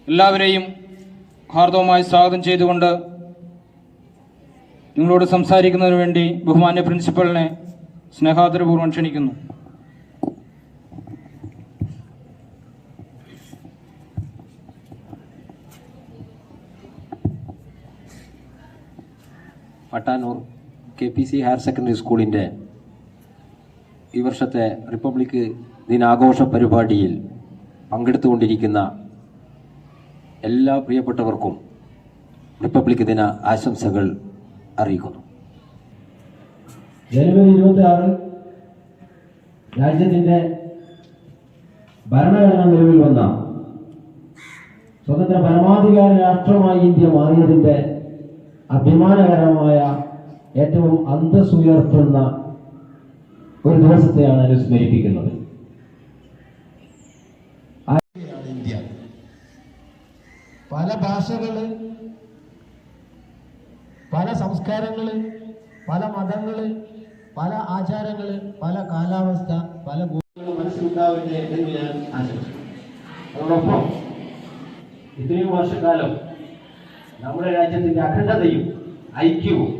എല്ലാവരെയും ഹാർദവമായി സ്വാഗതം ചെയ്തുകൊണ്ട് നിങ്ങളോട് സംസാരിക്കുന്നതിന് വേണ്ടി ബഹുമാന്യ പ്രിൻസിപ്പലിനെ സ്നേഹാദരപൂർവ്വം ക്ഷണിക്കുന്നു. പട്ടാനൂർ KPC ഹയർ സെക്കൻഡറി സ്കൂളിൻ്റെ ഈ വർഷത്തെ റിപ്പബ്ലിക് ദിനാഘോഷ പരിപാടിയിൽ പങ്കെടുത്തുകൊണ്ടിരിക്കുന്ന എല്ലാ പ്രിയപ്പെട്ടവർക്കും റിപ്പബ്ലിക് ദിന ആശംസകൾ അറിയിക്കുന്നു. ജനുവരി 26 രാജ്യത്തിൻ്റെ ഭരണഘടന നിലവിൽ വന്ന സ്വതന്ത്ര പരമാധികാര രാഷ്ട്രമായി ഇന്ത്യ മാറിയതിൻ്റെ അഭിമാനകരമായ ഏറ്റവും അന്തസ്സുയർത്തുന്ന ഒരു ദിവസത്തെയാണ് അനുസ്മരിപ്പിക്കുന്നത്. ഇന്ത്യ പല ഭാഷകള്, പല സംസ്കാരങ്ങള്, പല മതങ്ങള്, പല ആചാരങ്ങള്, പല കാലാവസ്ഥ, പല മനസ്സിലുണ്ടാവില്ലേ എന്ന് ഞാൻ ആശംസിക്കുന്നു. അതോടൊപ്പം ഇത്രയും വർഷക്കാലം നമ്മുടെ രാജ്യത്തിന്റെ അഖണ്ഡതയും ഐക്യവും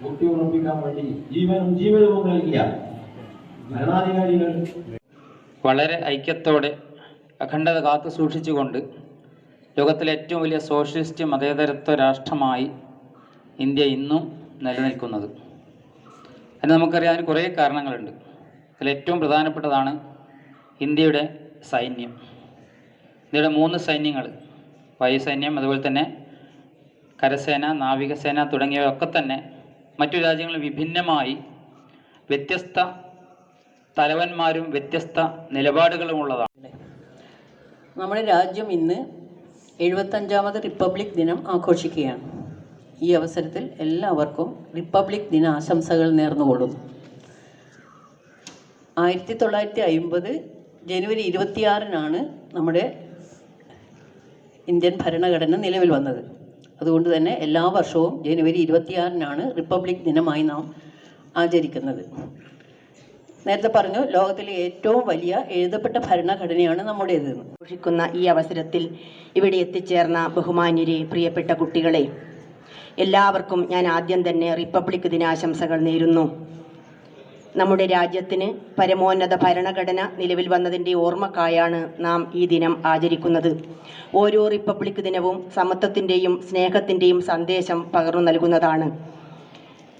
ഊട്ടിയുറപ്പിക്കാൻ വേണ്ടി ജീവനവും നൽകിയ ഭരണാധികാരികൾ വളരെ ഐക്യത്തോടെ അഖണ്ഡത കാത്തു സൂക്ഷിച്ചുകൊണ്ട് ലോകത്തിലെ ഏറ്റവും വലിയ സോഷ്യലിസ്റ്റ് മതേതരത്വ രാഷ്ട്രമായി ഇന്ത്യ ഇന്നും നിലനിൽക്കുന്നത്. അതിന് നമുക്കറിയാൻ കുറേ കാരണങ്ങളുണ്ട്. അതിൽ ഏറ്റവും പ്രധാനപ്പെട്ടതാണ് ഇന്ത്യയുടെ സൈന്യം. ഇന്ത്യയുടെ 3 സൈന്യങ്ങൾ, വായുസൈന്യം, അതുപോലെ തന്നെ കരസേന, നാവികസേന തുടങ്ങിയവയൊക്കെ തന്നെ മറ്റു രാജ്യങ്ങളിൽ വിഭിന്നമായി വ്യത്യസ്ത തലവന്മാരും വ്യത്യസ്ത നിലപാടുകളുമുള്ളതാണ്. നമ്മുടെ രാജ്യം ഇന്ന് 75ാമത് റിപ്പബ്ലിക് ദിനം ആഘോഷിക്കുകയാണ്. ഈ അവസരത്തിൽ എല്ലാവർക്കും റിപ്പബ്ലിക് ദിന ആശംസകൾ നേർന്നുകൊള്ളുന്നു. 1950 ജനുവരി 26-നാണ് നമ്മുടെ ഇന്ത്യൻ ഭരണഘടന നിലവിൽ വന്നത്. അതുകൊണ്ട് തന്നെ എല്ലാ വർഷവും ജനുവരി 26-നാണ് റിപ്പബ്ലിക് ദിനമായി നാം ആചരിക്കുന്നത്. നേരത്തെ പറഞ്ഞു, ലോകത്തിലെ ഏറ്റവും വലിയ എഴുതപ്പെട്ട ഭരണഘടനയാണ് നമ്മുടേതെന്ന്. ആഘോഷിക്കുന്ന ഈ അവസരത്തിൽ ഇവിടെ എത്തിച്ചേർന്ന ബഹുമാന്യരെ, പ്രിയപ്പെട്ട കുട്ടികളെ, എല്ലാവർക്കും ഞാൻ ആദ്യം തന്നെ റിപ്പബ്ലിക് ദിനാശംസകൾ നേരുന്നു. നമ്മുടെ രാജ്യത്തിന് പരമോന്നത ഭരണഘടന നിലവിൽ വന്നതിൻ്റെ ഓർമ്മക്കായാണ് നാം ഈ ദിനം ആചരിക്കുന്നത്. ഓരോ റിപ്പബ്ലിക് ദിനവും സമത്വത്തിൻ്റെയും സ്നേഹത്തിൻ്റെയും സന്ദേശം പകർന്നു നൽകുന്നതാണ്.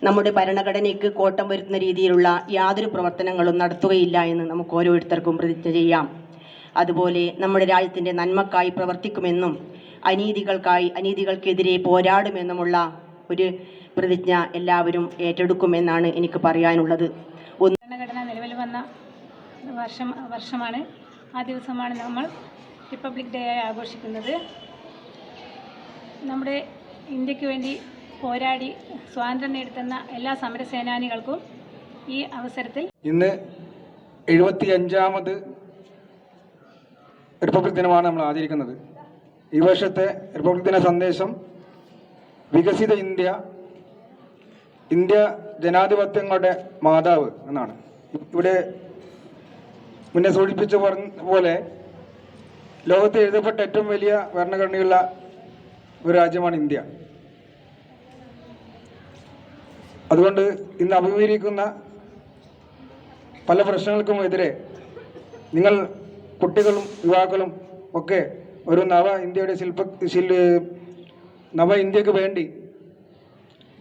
നമ്മുടെ ഭരണഘടനയ്ക്ക് കോട്ടം വരുത്തുന്ന രീതിയിലുള്ള യാതൊരു പ്രവർത്തനങ്ങളും നടത്തുകയില്ല എന്ന് നമുക്ക് ഓരോരുത്തർക്കും പ്രതിജ്ഞ ചെയ്യാം. അതുപോലെ നമ്മുടെ രാജ്യത്തിൻ്റെ നന്മക്കായി പ്രവർത്തിക്കുമെന്നും അനീതികൾക്കെതിരെ പോരാടുമെന്നുമുള്ള ഒരു പ്രതിജ്ഞ എല്ലാവരും ഏറ്റെടുക്കുമെന്നാണ് എനിക്ക് പറയാനുള്ളത്. ഭരണഘടന നിലവിൽ വന്ന വർഷമാണ്. ആ ദിവസമാണ് നമ്മൾ റിപ്പബ്ലിക് ഡേ ആയി ആഘോഷിക്കുന്നത്. നമ്മുടെ ഇന്ത്യക്ക് വേണ്ടി പോരാടി സ്വാതന്ത്ര്യം നേടിത്തന്ന എല്ലാ സമരസേനാനികൾക്കും ഈ അവസരത്തിൽ ഇന്ന് 75ാമത് റിപ്പബ്ലിക് ദിനമാണ് നമ്മൾ ആചരിക്കുന്നത്. ഈ വർഷത്തെ റിപ്പബ്ലിക് ദിന സന്ദേശം വികസിത ഇന്ത്യ ജനാധിപത്യങ്ങളുടെ മാതാവ് എന്നാണ്. ഇവിടെ മുന്നേ സൂചിപ്പിച്ച പോലെ ലോകത്ത് എഴുതപ്പെട്ട ഏറ്റവും വലിയ ഭരണഘടനയുള്ള ഒരു രാജ്യമാണ് ഇന്ത്യ. അതുകൊണ്ട് ഇന്ന് അഭിമുഖീകരിക്കുന്ന പല പ്രശ്നങ്ങൾക്കും എതിരെ നിങ്ങൾ കുട്ടികളും യുവാക്കളും ഒക്കെ ഒരു നവ ഇന്ത്യക്ക് വേണ്ടി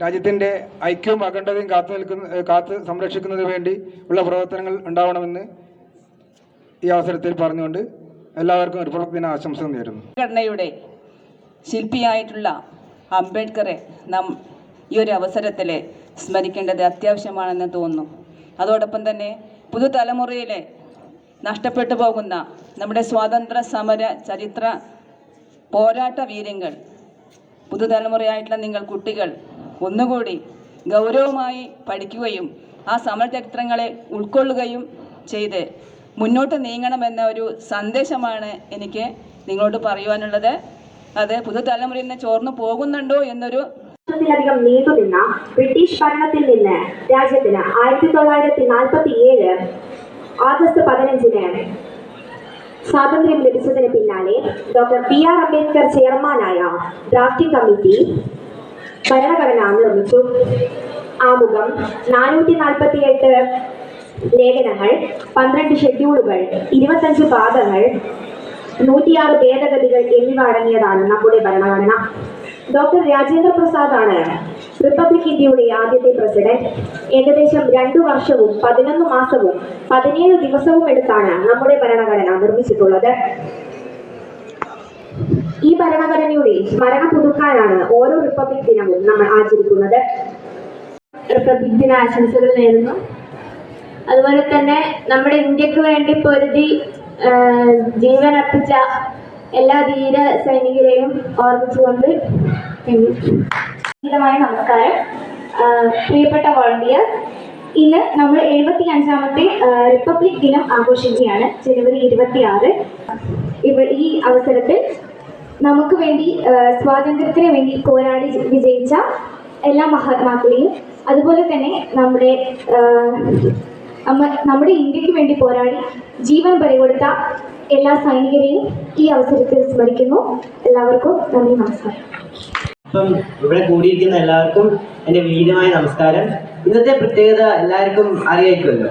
രാജ്യത്തിൻ്റെ ഐക്യവും അഖണ്ഡതയും കാത്ത് സംരക്ഷിക്കുന്നതിന് വേണ്ടി ഉള്ള പ്രവർത്തനങ്ങൾ ഉണ്ടാവണമെന്ന് ഈ അവസരത്തിൽ പറഞ്ഞുകൊണ്ട് എല്ലാവർക്കും റിപ്പബ്ലിക് ദിന ആശംസ നേരുന്നു. ഭരണഘടനയുടെ ശില്പിയായിട്ടുള്ള അംബേദ്കറെ നാം ഈ ഒരു അവസരത്തിൽ സ്മരിക്കേണ്ടത് അത്യാവശ്യമാണെന്ന് തോന്നുന്നു. അതോടൊപ്പം തന്നെ പുതുതലമുറയിലെ നഷ്ടപ്പെട്ടു പോകുന്ന നമ്മുടെ സ്വാതന്ത്ര്യ സമര ചരിത്ര പോരാട്ട വീരങ്ങൾ, പുതുതലമുറയായിട്ടുള്ള നിങ്ങൾ കുട്ടികൾ ഒന്നുകൂടി ഗൗരവമായി പഠിക്കുകയും ആ സമരചരിത്രങ്ങളെ ഉൾക്കൊള്ളുകയും ചെയ്ത് മുന്നോട്ട് നീങ്ങണമെന്ന ഒരു സന്ദേശമാണ് എനിക്ക് നിങ്ങളോട് പറയുവാനുള്ളത്. അത് പുതുതലമുറയിൽ നിന്ന് ചോർന്നു പോകുന്നുണ്ടോ എന്നൊരു വർഷത്തിലധികം നീണ്ടുനിന്ന ബ്രിട്ടീഷ് ഭരണത്തിൽ നിന്ന് രാജ്യത്തിന് 1947 ആഗസ്റ്റ് 15-ന് സ്വാതന്ത്ര്യം ലഭിച്ചതിന് പിന്നാലെ ഡോക്ടർ BR അംബേദ്കർ ചെയർമാനായ ഡ്രാഫ്റ്റിംഗ് കമ്മിറ്റി ഭരണഘടന നിർമ്മിച്ചു. ആമുഖം, 448 ലേഖനങ്ങൾ, 12 ഷെഡ്യൂളുകൾ, 25 പാദങ്ങൾ, 106 ഭേദഗതികൾ എന്നിവ അടങ്ങിയതാണ് നമ്മുടെ ഭരണഘടന. ഡോക്ടർ രാജേന്ദ്ര പ്രസാദ് ആണ് റിപ്പബ്ലിക് ഇന്ത്യയുടെ ആദ്യത്തെ പ്രസിഡന്റ്. ഏകദേശം 2 വർഷവും 11 മാസവും 17 ദിവസവും എടുത്താണ് നമ്മുടെ ഭരണഘടന നിർമ്മിച്ചിട്ടുള്ളത്. ഈ ഭരണഘടനയുടെ സ്മരണ പുതുക്കാനാണ് ഓരോ റിപ്പബ്ലിക് ദിനവും നമ്മൾ ആചരിക്കുന്നത്. റിപ്പബ്ലിക് ദിന ആശംസകൾ നേരുന്നു. അതുപോലെ തന്നെ നമ്മുടെ ഇന്ത്യക്ക് വേണ്ടി പൊരുതി ജീവൻ അർപ്പിച്ച എല്ലാ ധീര സൈനികരെയും ഓർമ്മിച്ചുകൊണ്ട് നമസ്കാരം. പ്രിയപ്പെട്ട വോളണ്ടിയർ, ഇന്ന് നമ്മൾ 75ാമത്തെ റിപ്പബ്ലിക് ദിനം ആഘോഷിക്കുകയാണ്, ജനുവരി 26. ഈ അവസരത്തിൽ നമുക്ക് വേണ്ടി സ്വാതന്ത്ര്യത്തിന് വേണ്ടി പോരാടി വിജയിച്ച എല്ലാ മഹാത്മാക്കളെയും അതുപോലെ തന്നെ നമ്മുടെ ഇന്ത്യക്ക് വേണ്ടി പോരാടി ജീവൻ ബലികൊടുത്ത എല്ലാ സൈനികരെയും ഈ അവസരത്തിൽ സ്മരിക്കുന്നു. എല്ലാവർക്കും നന്ദി, നമസ്കാരം. ഇപ്പം ഇവിടെ കൂടിയിരിക്കുന്ന എല്ലാവർക്കും എൻ്റെ വിനീതമായ നമസ്കാരം. ഇന്നത്തെ പ്രത്യേകത എല്ലാവർക്കും അറിയായിരിക്കുമല്ലോ.